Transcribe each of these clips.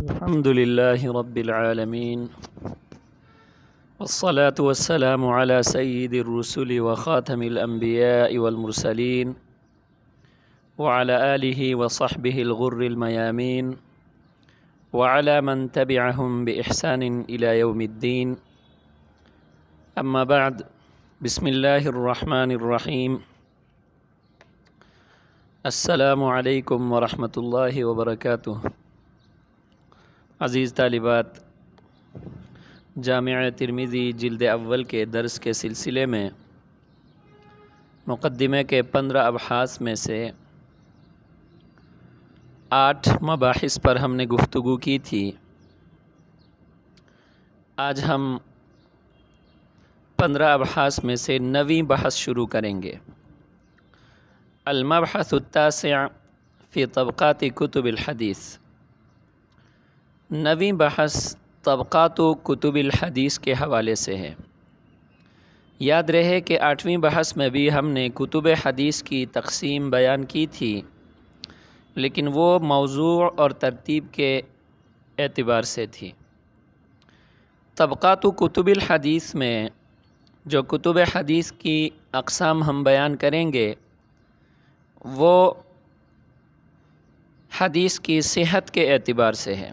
الحمد لله رب العالمين والصلاة والسلام على سيد الرسل وخاتم الأنبياء والمرسلين وعلى آله وصحبه الغر الميامين وعلى من تبعهم بإحسان إلى يوم الدين. أما بعد، بسم الله الرحمن الرحيم. السلام علیکم ورحمۃ اللہ وبرکاتہ. عزیز طالبات، جامعہ ترمذی جلد اول کے درس کے سلسلے میں مقدمے کے 15 ابحاث میں سے 8 مباحث پر ہم نے گفتگو کی تھی. آج ہم 15 ابحاث میں سے 9ویں بحث شروع کریں گے. المبحث التاسع فی طبقات کتب الحدیث. 9ویں بحث طبقات و کتب الحدیث کے حوالے سے ہے. یاد رہے کہ 8ویں بحث میں بھی ہم نے کتب حدیث کی تقسیم بیان کی تھی، لیکن وہ موضوع اور ترتیب کے اعتبار سے تھی. طبقات و کتب الحدیث میں جو کتب حدیث کی اقسام ہم بیان کریں گے وہ حدیث کی صحت کے اعتبار سے ہے.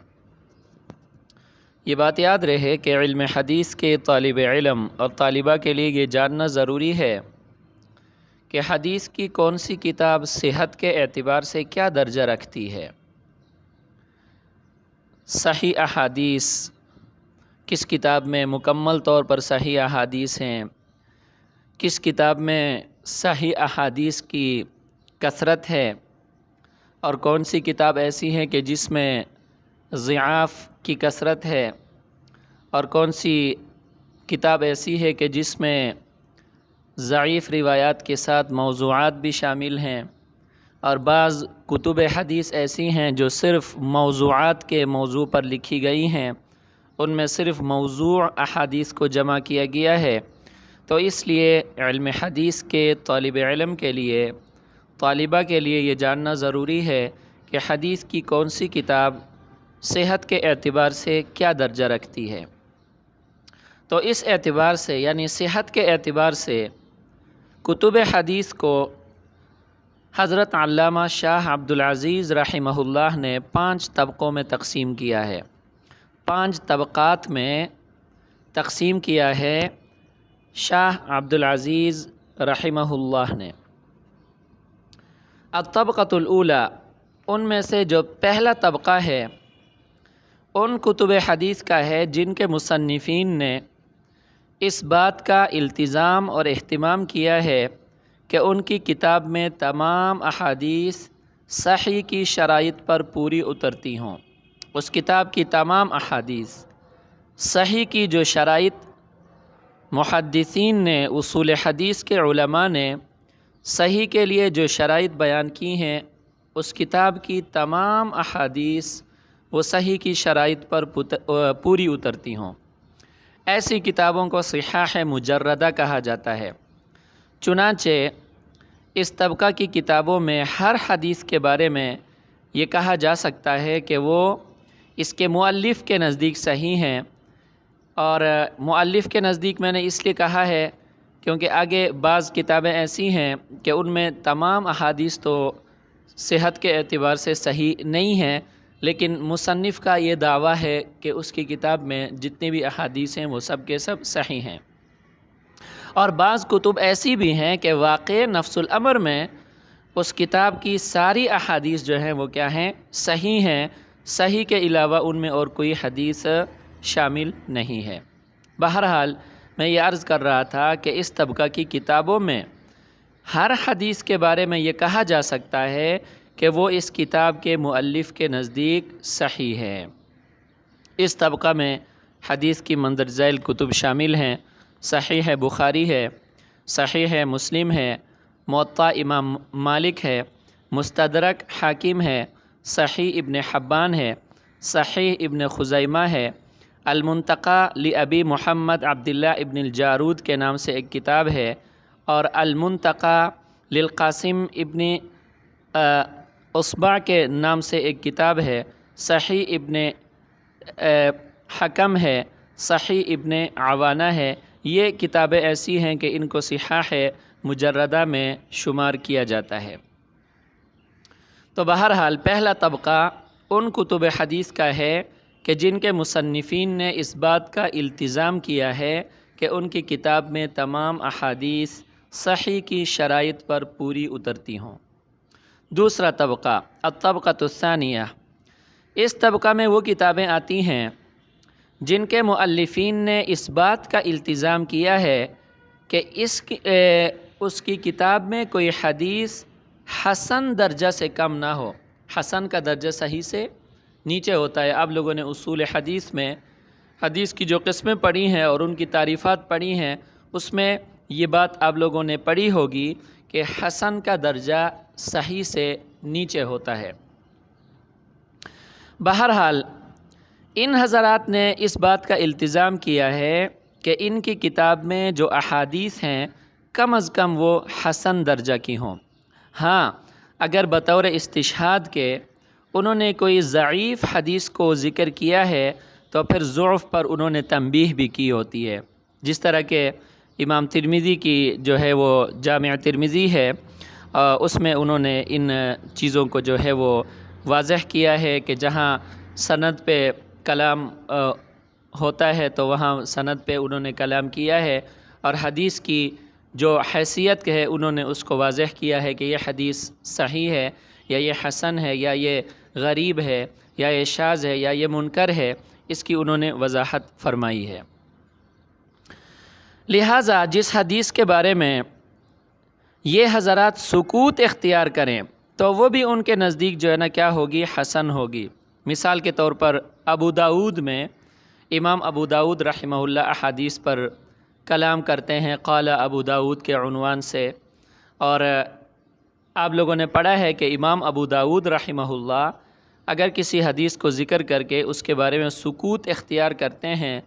یہ بات یاد رہے کہ علم حدیث کے طالب علم اور طالبہ کے لیے یہ جاننا ضروری ہے کہ حدیث کی کون سی کتاب صحت کے اعتبار سے کیا درجہ رکھتی ہے. صحیح احادیث کس کتاب میں مکمل طور پر صحیح احادیث ہیں، کس کتاب میں صحیح احادیث کی کثرت ہے، اور کون سی کتاب ایسی ہے کہ جس میں ضعاف کی کثرت ہے، اور کون سی کتاب ایسی ہے کہ جس میں ضعیف روایات کے ساتھ موضوعات بھی شامل ہیں، اور بعض کتب حدیث ایسی ہیں جو صرف موضوعات کے موضوع پر لکھی گئی ہیں، ان میں صرف موضوع احادیث کو جمع کیا گیا ہے. تو اس لیے علم حدیث کے طالب علم کے لیے، طالبہ کے لیے یہ جاننا ضروری ہے کہ حدیث کی کون سی کتاب صحت کے اعتبار سے کیا درجہ رکھتی ہے. تو اس اعتبار سے یعنی صحت کے اعتبار سے کتب حدیث کو حضرت علامہ شاہ عبدالعزیز رحمہ اللہ نے 5 طبقوں میں تقسیم کیا ہے. 5 طبقات میں تقسیم کیا ہے شاہ عبدالعزیز رحمہ اللہ نے. الطبقۃ الاولی، ان میں سے جو پہلا طبقہ ہے ان کتب حدیث کا ہے جن کے مصنفین نے اس بات کا التزام اور اہتمام کیا ہے کہ ان کی کتاب میں تمام احادیث صحیح کی شرائط پر پوری اترتی ہوں. اس کتاب کی تمام احادیث صحیح کی جو شرائط محدثین نے، اصول حدیث کے علماء نے صحیح کے لیے جو شرائط بیان کی ہیں، اس کتاب کی تمام احادیث وہ صحیح کی شرائط پر پوری اترتی ہوں. ایسی کتابوں کو صحاح مجردہ کہا جاتا ہے. چنانچہ اس طبقہ کی کتابوں میں ہر حدیث کے بارے میں یہ کہا جا سکتا ہے کہ وہ اس کے مؤلف کے نزدیک صحیح ہیں. اور مؤلف کے نزدیک میں نے اس لیے کہا ہے کیونکہ آگے بعض کتابیں ایسی ہیں کہ ان میں تمام احادیث تو صحت کے اعتبار سے صحیح نہیں ہیں، لیکن مصنف کا یہ دعویٰ ہے کہ اس کی کتاب میں جتنی بھی احادیث ہیں وہ سب کے سب صحیح ہیں. اور بعض کتب ایسی بھی ہیں کہ واقع نفس الامر میں اس کتاب کی ساری احادیث جو ہیں وہ کیا ہیں، صحیح ہیں. صحیح کے علاوہ ان میں اور کوئی حدیث شامل نہیں ہے. بہرحال میں یہ عرض کر رہا تھا کہ اس طبقہ کی کتابوں میں ہر حدیث کے بارے میں یہ کہا جا سکتا ہے کہ وہ اس کتاب کے مؤلف کے نزدیک صحیح ہے. اس طبقہ میں حدیث کی مندرجہ ذیل کتب شامل ہیں: صحیح بخاری ہے، صحیح مسلم ہے، موطا امام مالک ہے، مستدرک حاکم ہے، صحیح ابن حبان ہے، صحیح ابن خزیمہ ہے، المنتقی لابی محمد عبداللہ ابن الجارود کے نام سے ایک کتاب ہے، اور المنتقی للقاسم ابن اصبع کے نام سے ایک کتاب ہے، صحیح ابن حکم ہے، صحیح ابن عوانہ ہے، یہ کتابیں ایسی ہیں کہ ان کو صحاح مجردہ میں شمار کیا جاتا ہے۔ تو بہرحال پہلا طبقہ ان کتب حدیث کا ہے کہ جن کے مصنفین نے اس بات کا التزام کیا ہے کہ ان کی کتاب میں تمام احادیث صحیح کی شرائط پر پوری اترتی ہوں۔ دوسرا طبقہ الطبقۃ الثانیہ، اس طبقہ میں وہ کتابیں آتی ہیں جن کے مؤلفین نے اس بات کا التزام کیا ہے کہ اس کی کتاب میں کوئی حدیث حسن درجہ سے کم نہ ہو۔ حسن کا درجہ صحیح سے نیچے ہوتا ہے۔ آپ لوگوں نے اصول حدیث میں حدیث کی جو قسمیں پڑھی ہیں اور ان کی تعریفات پڑھی ہیں، اس میں یہ بات آپ لوگوں نے پڑھی ہوگی کہ حسن کا درجہ صحیح سے نیچے ہوتا ہے۔ بہرحال ان حضرات نے اس بات کا التزام کیا ہے کہ ان کی کتاب میں جو احادیث ہیں کم از کم وہ حسن درجہ کی ہوں۔ ہاں، اگر بطور استشہاد کے انہوں نے کوئی ضعیف حدیث کو ذکر کیا ہے تو پھر ضعف پر انہوں نے تنبیہ بھی کی ہوتی ہے، جس طرح کہ امام ترمذی کی جو ہے وہ جامع ترمذی ہے، اس میں انہوں نے ان چیزوں کو جو ہے وہ واضح کیا ہے کہ جہاں سند پہ کلام ہوتا ہے تو وہاں سند پہ انہوں نے کلام کیا ہے، اور حدیث کی جو حیثیت ہے انہوں نے اس کو واضح کیا ہے کہ یہ حدیث صحیح ہے یا یہ حسن ہے یا یہ غریب ہے یا یہ شاذ ہے یا یہ منکر ہے، اس کی انہوں نے وضاحت فرمائی ہے۔ لہٰذا جس حدیث کے بارے میں یہ حضرات سکوت اختیار کریں تو وہ بھی ان کے نزدیک جو ہے نا کیا ہوگی، حسن ہوگی۔ مثال کے طور پر ابو داؤد میں امام ابو داؤد رحمہ اللہ احادیث پر کلام کرتے ہیں قال ابو داؤد کے عنوان سے، اور آپ لوگوں نے پڑھا ہے کہ امام ابو داؤد رحمہ اللہ اگر کسی حدیث کو ذکر کر کے اس کے بارے میں سکوت اختیار کرتے ہیں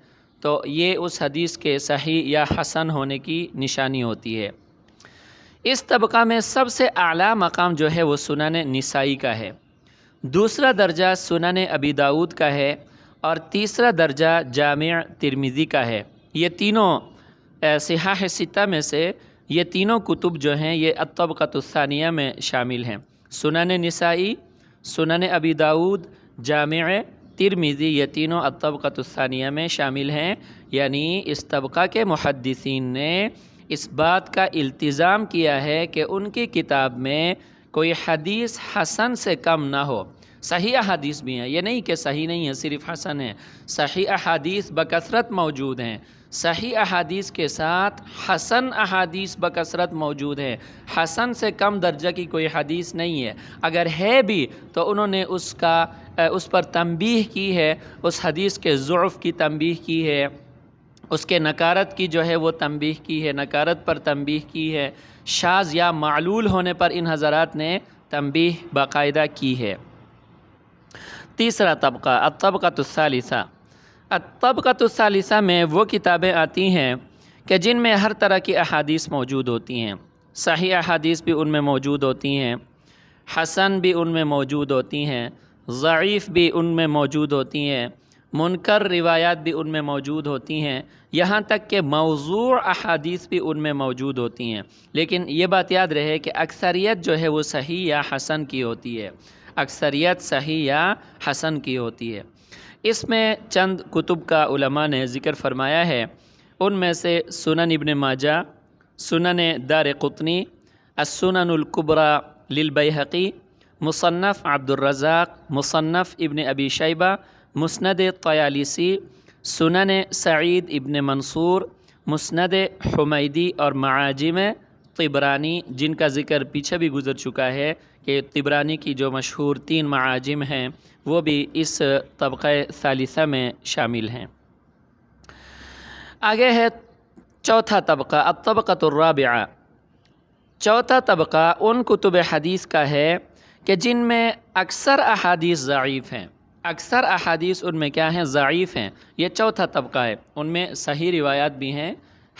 تو یہ اس حدیث کے صحیح یا حسن ہونے کی نشانی ہوتی ہے۔ اس طبقہ میں سب سے اعلیٰ مقام جو ہے وہ سنن نسائی کا ہے، دوسرا درجہ سنن ابی داؤد کا ہے، اور تیسرا درجہ جامع ترمذی کا ہے۔ یہ تینوں صحاح ستہ میں سے یہ تینوں کتب جو ہیں یہ الطبقۃ الثانیہ میں شامل ہیں۔ سنن نسائی، سنن ابی داؤد، جامع ترمذی، یہ تینوں الطبقۃ الثانیہ میں شامل ہیں، یعنی اس طبقہ کے محدثین نے اس بات کا التزام کیا ہے کہ ان کی کتاب میں کوئی حدیث حسن سے کم نہ ہو۔ صحیح احادیث بھی ہیں، یہ نہیں کہ صحیح نہیں ہے صرف حسن ہے، صحیح احادیث بکثرت موجود ہیں، صحیح احادیث کے ساتھ حسن احادیث بکثرت موجود ہیں۔ حسن سے کم درجہ کی کوئی حدیث نہیں ہے، اگر ہے بھی تو انہوں نے اس پر تنبیہ کی ہے، اس حدیث کے ضعف کی تنبیہ کی ہے، اس کے نکارت کی جو ہے وہ تنبیہ کی ہے، نکارت پر تنبیہ کی ہے، شاذ یا معلول ہونے پر ان حضرات نے تنبیہ باقاعدہ کی ہے۔ تیسرا طبقہ الطبقۃ الثالثہ، الطبقۃ الثالثہ میں وہ کتابیں آتی ہیں کہ جن میں ہر طرح کی احادیث موجود ہوتی ہیں، صحیح احادیث بھی ان میں موجود ہوتی ہیں، حسن بھی ان میں موجود ہوتی ہیں، ضعیف بھی ان میں موجود ہوتی ہیں، منکر روایات بھی ان میں موجود ہوتی ہیں، یہاں تک کہ موضوع احادیث بھی ان میں موجود ہوتی ہیں۔ لیکن یہ بات یاد رہے کہ اکثریت جو ہے وہ صحیح یا حسن کی ہوتی ہے، اکثریت صحیح یا حسن کی ہوتی ہے۔ اس میں چند کتب کا علماء نے ذکر فرمایا ہے، ان میں سے سنن ابن ماجہ، سنن دارقطنی، السنن الکبریٰ للبیہقی، مصنف عبد الرزاق، مصنف ابن ابی شیبہ، مسند طیالسی، سنن سعید ابن منصور، مسند حمیدی، اور معاجم طبرانی، جن کا ذکر پیچھے بھی گزر چکا ہے کہ طبرانی کی جو مشہور 3 معاجم ہیں وہ بھی اس طبقہ ثالثہ میں شامل ہیں۔ آگے ہے چوتھا طبقہ الطبقۃ الرابعہ، چوتھا طبقہ ان کتب حدیث کا ہے کہ جن میں اکثر احادیث ضعیف ہیں، اکثر احادیث ان میں کیا ہیں، ضعیف ہیں۔ یہ چوتھا طبقہ ہے، ان میں صحیح روایات بھی ہیں،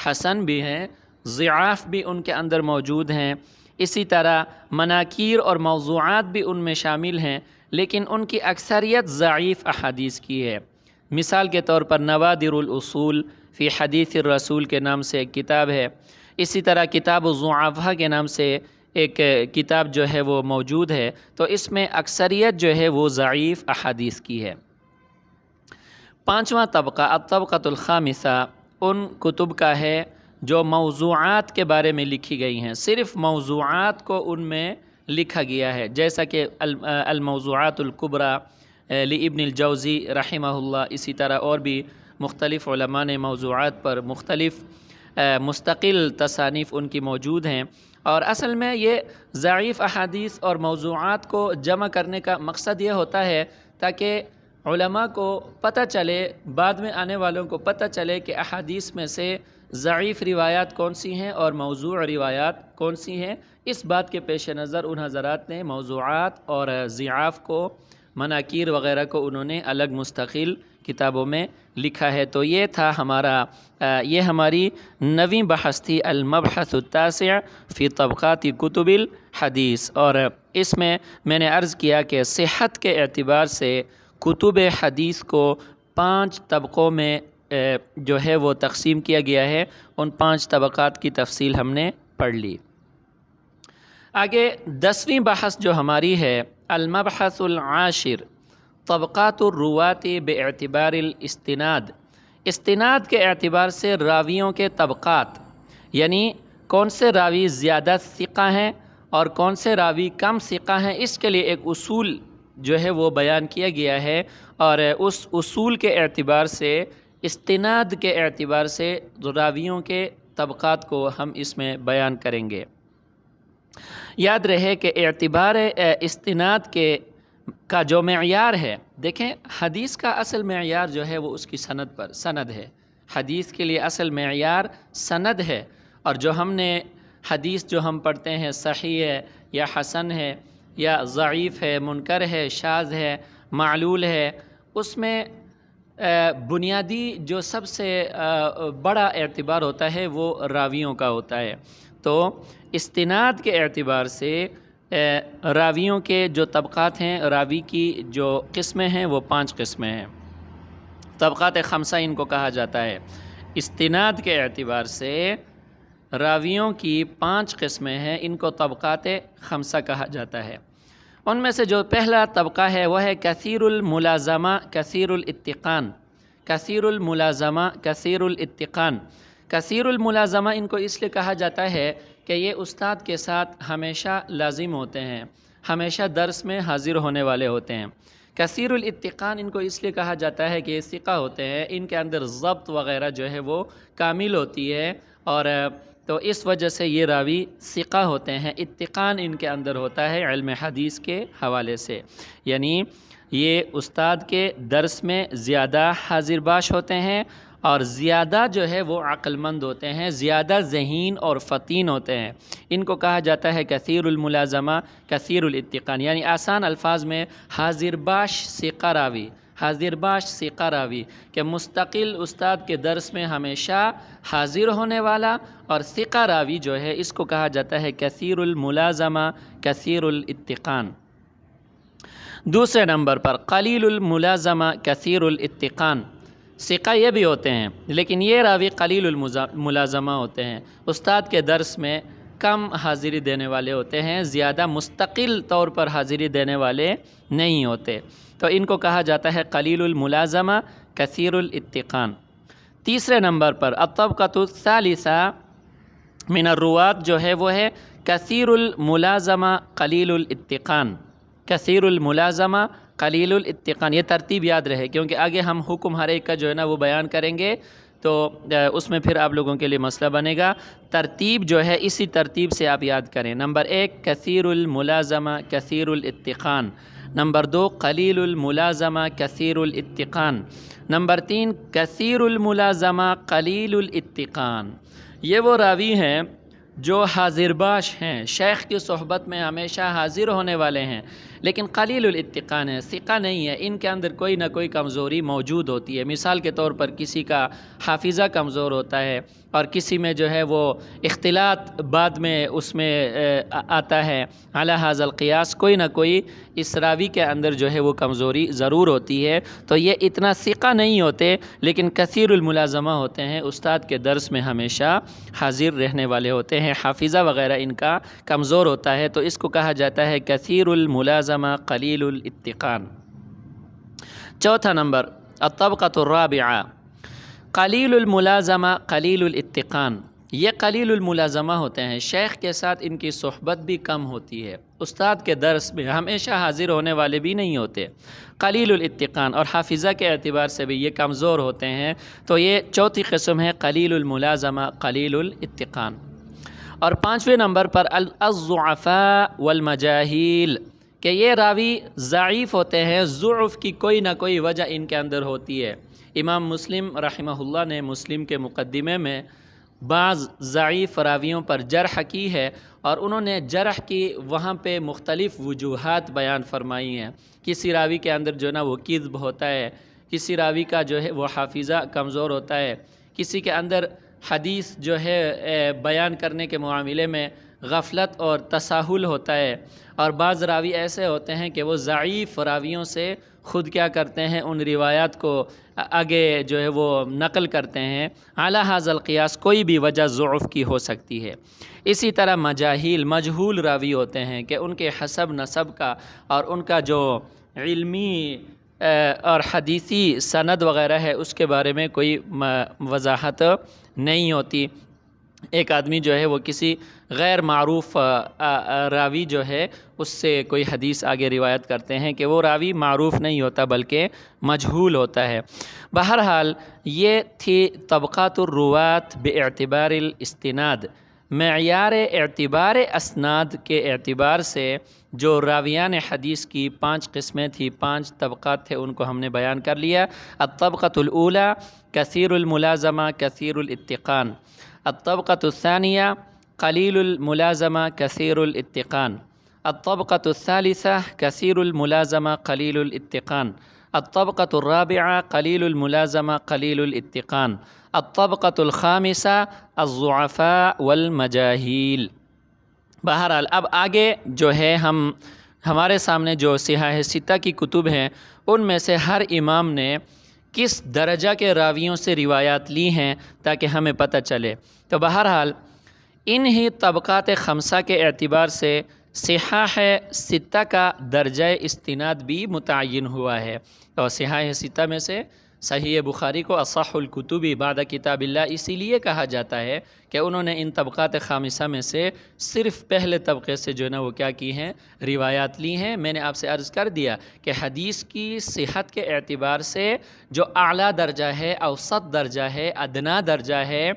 حسن بھی ہیں، ضعاف بھی ان کے اندر موجود ہیں، اسی طرح مناکیر اور موضوعات بھی ان میں شامل ہیں، لیکن ان کی اکثریت ضعیف احادیث کی ہے۔ مثال کے طور پر نوادر الاصول فی حدیث الرسول کے نام سے ایک کتاب ہے، اسی طرح کتاب الضعفاء کے نام سے ایک کتاب جو ہے وہ موجود ہے، تو اس میں اکثریت جو ہے وہ ضعیف احادیث کی ہے۔ پانچواں طبقہ الطبقۃ الخامسہ ان کتب کا ہے جو موضوعات کے بارے میں لکھی گئی ہیں، صرف موضوعات کو ان میں لکھا گیا ہے، جیسا کہ الموضوعات الکبریٰ لابن الجوزی رحمہ اللہ، اسی طرح اور بھی مختلف علماء نے موضوعات پر مختلف مستقل تصانیف ان کی موجود ہیں۔ اور اصل میں یہ ضعیف احادیث اور موضوعات کو جمع کرنے کا مقصد یہ ہوتا ہے تاکہ علماء کو پتہ چلے، بعد میں آنے والوں کو پتہ چلے کہ احادیث میں سے ضعیف روایات کون سی ہیں اور موضوع روایات کون سی ہیں۔ اس بات کے پیش نظر ان حضرات نے موضوعات اور ضعاف کو، مناکیر وغیرہ کو انہوں نے الگ مستقل کتابوں میں لکھا ہے۔ تو یہ تھا یہ ہماری 9ویں بحث تھی، المبحث التاسع فی طبقات کتب الحدیث، اور اس میں نے عرض کیا کہ صحت کے اعتبار سے کتب حدیث کو 5 طبقوں میں جو ہے وہ تقسیم کیا گیا ہے۔ ان 5 طبقات کی تفصیل ہم نے پڑھ لی۔ آگے 10ویں بحث جو ہماری ہے، المبحث العاشر طبقات الرواة باعتبار الاستناد، استناد کے اعتبار سے راویوں کے طبقات، یعنی کون سے راوی زیادہ ثقہ ہیں اور کون سے راوی کم ثقہ ہیں، اس کے لیے ایک اصول جو ہے وہ بیان کیا گیا ہے، اور اس اصول کے اعتبار سے، استناد کے اعتبار سے راویوں کے طبقات کو ہم اس میں بیان کریں گے۔ یاد رہے کہ اعتبار استناد کا جو معیار ہے، دیکھیں حدیث کا اصل معیار جو ہے وہ اس کی سند ہے۔ حدیث کے لیے اصل معیار سند ہے، اور جو ہم نے حدیث جو ہم پڑھتے ہیں صحیح ہے یا حسن ہے یا ضعیف ہے، منکر ہے، شاذ ہے، معلول ہے، اس میں بنیادی جو سب سے بڑا اعتبار ہوتا ہے وہ راویوں کا ہوتا ہے۔ تو استناد کے اعتبار سے راویوں کے جو طبقات ہیں، راوی کی جو قسمیں ہیں وہ 5 قسمیں ہیں، طبقات خمسہ ان کو کہا جاتا ہے۔ استناد کے اعتبار سے راویوں کی 5 قسمیں ہیں، ان کو طبقات خمسہ کہا جاتا ہے۔ ان میں سے جو پہلا طبقہ ہے وہ ہے کثیر الملازمہ کثیر الاتقان، کثیر الملازمہ کثیر الاتقان۔ کثیر الملازمہ ان کو اس لیے کہا جاتا ہے کہ یہ استاد کے ساتھ ہمیشہ لازم ہوتے ہیں، ہمیشہ درس میں حاضر ہونے والے ہوتے ہیں۔ کثیر الاتقان ان کو اس لیے کہا جاتا ہے کہ یہ ثقہ ہوتے ہیں، ان کے اندر ضبط وغیرہ جو ہے وہ کامل ہوتی ہے، اور تو اس وجہ سے یہ راوی ثقہ ہوتے ہیں۔ اتقان ان کے اندر ہوتا ہے علم حدیث کے حوالے سے، یعنی یہ استاد کے درس میں زیادہ حاضر باش ہوتے ہیں، اور زیادہ جو ہے وہ عقل مند ہوتے ہیں، زیادہ ذہین اور فطین ہوتے ہیں۔ ان کو کہا جاتا ہے کثیر الملازمہ کثیر الاتقان، یعنی آسان الفاظ میں حاضر باش ثقہ راوی، حاضر باش ثقہ راوی، کہ مستقل استاد کے درس میں ہمیشہ حاضر ہونے والا اور ثقہ راوی جو ہے اس کو کہا جاتا ہے کثیر الملازمہ کثیر الاتقان۔ دوسرے نمبر پر قلیل الملازمہ کثیر الاتقان، ثقہ یہ بھی ہوتے ہیں لیکن یہ راوی قلیل الملازمہ ہوتے ہیں، استاد کے درس میں کم حاضری دینے والے ہوتے ہیں، زیادہ مستقل طور پر حاضری دینے والے نہیں ہوتے، تو ان کو کہا جاتا ہے قلیل الملازمہ کثیر الاتقان۔ تیسرے نمبر پر الطبقۃ الثالثہ من الرواة جو ہے وہ ہے کثیر الملازمہ قلیل الاتقان، کثیر الملازمہ قلیل الاتقان۔ یہ ترتیب یاد رہے کیونکہ آگے ہم حکم ہر ایک کا جو ہے نا وہ بیان کریں گے، تو اس میں پھر آپ لوگوں کے لیے مسئلہ بنے گا۔ ترتیب جو ہے اسی ترتیب سے آپ یاد کریں۔ نمبر 1 کثیر الملازمہ کثیر الاتقان، نمبر 2 قلیل الملازمہ کثیر الاتقان، نمبر 3 کثیر الملازمہ قلیل الاتقان۔ یہ وہ راوی ہیں جو حاضر باش ہیں، شیخ کی صحبت میں ہمیشہ حاضر ہونے والے ہیں، لیکن قلیل الاتقان ہے، ثقہ نہیں ہے، ان کے اندر کوئی نہ کوئی کمزوری موجود ہوتی ہے۔ مثال کے طور پر کسی کا حافظہ کمزور ہوتا ہے اور کسی میں جو ہے وہ اختلاط بعد میں اس میں آتا ہے، علی ھذا القیاس کوئی نہ کوئی اس راوی کے اندر جو ہے وہ کمزوری ضرور ہوتی ہے، تو یہ اتنا ثقہ نہیں ہوتے لیکن کثیر الملازمہ ہوتے ہیں، استاد کے درس میں ہمیشہ حاضر رہنے والے ہوتے ہیں، حافظہ وغیرہ ان کا کمزور ہوتا ہے، تو اس کو کہا جاتا ہے کثیر الملازمہ قلیل الاتقان۔ چوتھا نمبر الطبقۃ الرابعہ قلیل الملازمہ قلیل الاتقان۔ یہ قلیل الملازمہ ہوتے ہیں، شیخ کے ساتھ ان کی صحبت بھی کم ہوتی ہے، استاد کے درس میں ہمیشہ حاضر ہونے والے بھی نہیں ہوتے، قلیل الاتقان، اور حافظہ کے اعتبار سے بھی یہ کمزور ہوتے ہیں، تو یہ چوتھی قسم ہے قلیل الملازمہ قلیل الاتقان۔ اور پانچویں نمبر پر الضعفاء والمجاہیل، کہ یہ راوی ضعیف ہوتے ہیں، ضعف کی کوئی نہ کوئی وجہ ان کے اندر ہوتی ہے۔ امام مسلم رحمہ اللہ نے مسلم کے مقدمے میں بعض ضعیف راویوں پر جرح کی ہے، اور انہوں نے جرح کی وہاں پہ مختلف وجوہات بیان فرمائی ہیں۔ کسی راوی کے اندر جو ہے نا وہ کذب ہوتا ہے، کسی راوی کا جو ہے وہ حافظہ کمزور ہوتا ہے، کسی کے اندر حدیث جو ہے بیان کرنے کے معاملے میں غفلت اور تساہل ہوتا ہے، اور بعض راوی ایسے ہوتے ہیں کہ وہ ضعیف راویوں سے خود کیا کرتے ہیں، ان روایات کو آگے جو ہے وہ نقل کرتے ہیں، علی ھذا القیاس کوئی بھی وجہ ضعف کی ہو سکتی ہے۔ اسی طرح مجاہیل، مجہول راوی ہوتے ہیں کہ ان کے حسب نسب کا اور ان کا جو علمی اور حدیثی سند وغیرہ ہے اس کے بارے میں کوئی وضاحت نہیں ہوتی۔ ایک آدمی جو ہے وہ کسی غیر معروف راوی جو ہے اس سے کوئی حدیث آگے روایت کرتے ہیں کہ وہ راوی معروف نہیں ہوتا بلکہ مجہول ہوتا ہے۔ بہرحال یہ تھی طبقات الروات باعتبار الاستناد، معیار اعتبار اسناد کے اعتبار سے جو راویان حدیث کی 5 قسمیں تھیں، 5 طبقات تھے، ان کو ہم نے بیان کر لیا۔ الطبقۃ الاولیٰ کثیر الملازمہ کثیر الاتقان، الطبقۃ الثانیہ قلیل الملازمہ کثیر الاتقان، الطبقۃ الثالثہ کثیر الملازمہ قلیل الاتقان، الطبقۃ الرابعہ قلیل الملازمہ قلیل الاتقان، الطبقۃ الخامسہ الضعفاء والمجاہیل۔ بہرحال اب آگے جو ہے ہمارے سامنے جو صحاح ستہ کی کتب ہیں ان میں سے ہر امام نے کس درجہ کے راویوں سے روایات لی ہیں تاکہ ہمیں پتہ چلے۔ تو بہرحال انہی طبقات خمسہ کے اعتبار سے صحاح ستہ کا درجہ استناد بھی متعین ہوا ہے، اور صحاح ستہ میں سے صحیح بخاری کو اصح الکتب بعد کتاب اللہ اسی لیے کہا جاتا ہے کہ انہوں نے ان طبقات خامسہ میں سے صرف پہلے طبقے سے جو ہے نا وہ کیا کی ہیں، روایات لی ہیں۔ میں نے آپ سے عرض کر دیا کہ حدیث کی صحت کے اعتبار سے جو اعلیٰ درجہ ہے، اوسط درجہ ہے، ادنا درجہ ہے،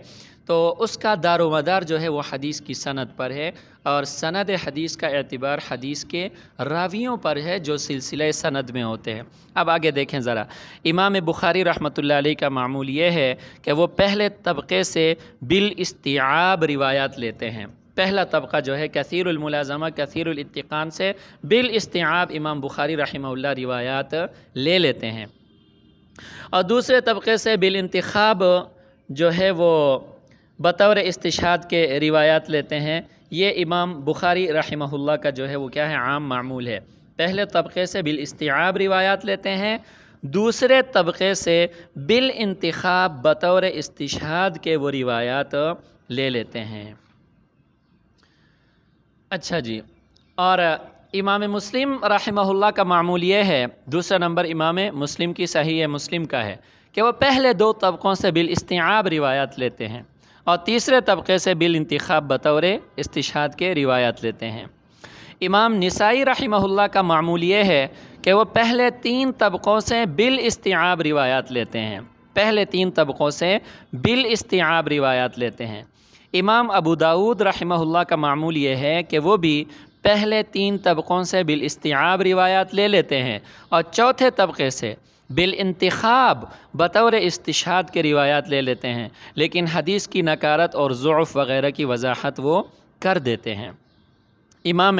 تو اس کا دار و مدار جو ہے وہ حدیث کی سند پر ہے، اور سند حدیث کا اعتبار حدیث کے راویوں پر ہے جو سلسلہ سند میں ہوتے ہیں۔ اب آگے دیکھیں ذرا، امام بخاری رحمۃ اللہ علیہ کا معمول یہ ہے کہ وہ پہلے طبقے سے بالاستیعاب روایات لیتے ہیں۔ پہلا طبقہ جو ہے کثیر الملازمہ کثیر الاتقان سے بالاستیعاب امام بخاری رحمہ اللہ روایات لے لیتے ہیں، اور دوسرے طبقے سے بالانتخاب جو ہے وہ بطور استشہاد کے روایات لیتے ہیں۔ یہ امام بخاری رحمہ اللہ کا جو ہے وہ کیا ہے، عام معمول ہے۔ پہلے طبقے سے بالاستیعاب روایات لیتے ہیں، دوسرے طبقے سے بالانتخاب بطور استشہاد کے وہ روایات لے لیتے ہیں۔ اچھا جی، اور امام مسلم رحمہ اللہ کا معمول یہ ہے، دوسرا نمبر امام مسلم کی صحیح مسلم کا ہے کہ وہ پہلے 2 طبقوں سے بالاستیعاب روایات لیتے ہیں، اور تیسرے طبقے سے بالانتخاب بطور استشہاد کے روایات لیتے ہیں۔ امام نسائی رحمہ اللہ کا معمول یہ ہے کہ وہ پہلے 3 طبقوں سے بالاستیعاب روایات لیتے ہیں، پہلے 3 طبقوں سے بالاستیعاب روایات لیتے ہیں۔ امام ابو داؤد رحمہ اللہ کا معمول یہ ہے کہ وہ بھی پہلے 3 طبقوں سے بالاستیعاب روایات لے لیتے ہیں، اور چوتھے طبقے سے بالانتخاب بطور استشہاد کے روایات لے لیتے ہیں، لیکن حدیث کی نکارت اور ضعف وغیرہ کی وضاحت وہ کر دیتے ہیں۔ امام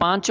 5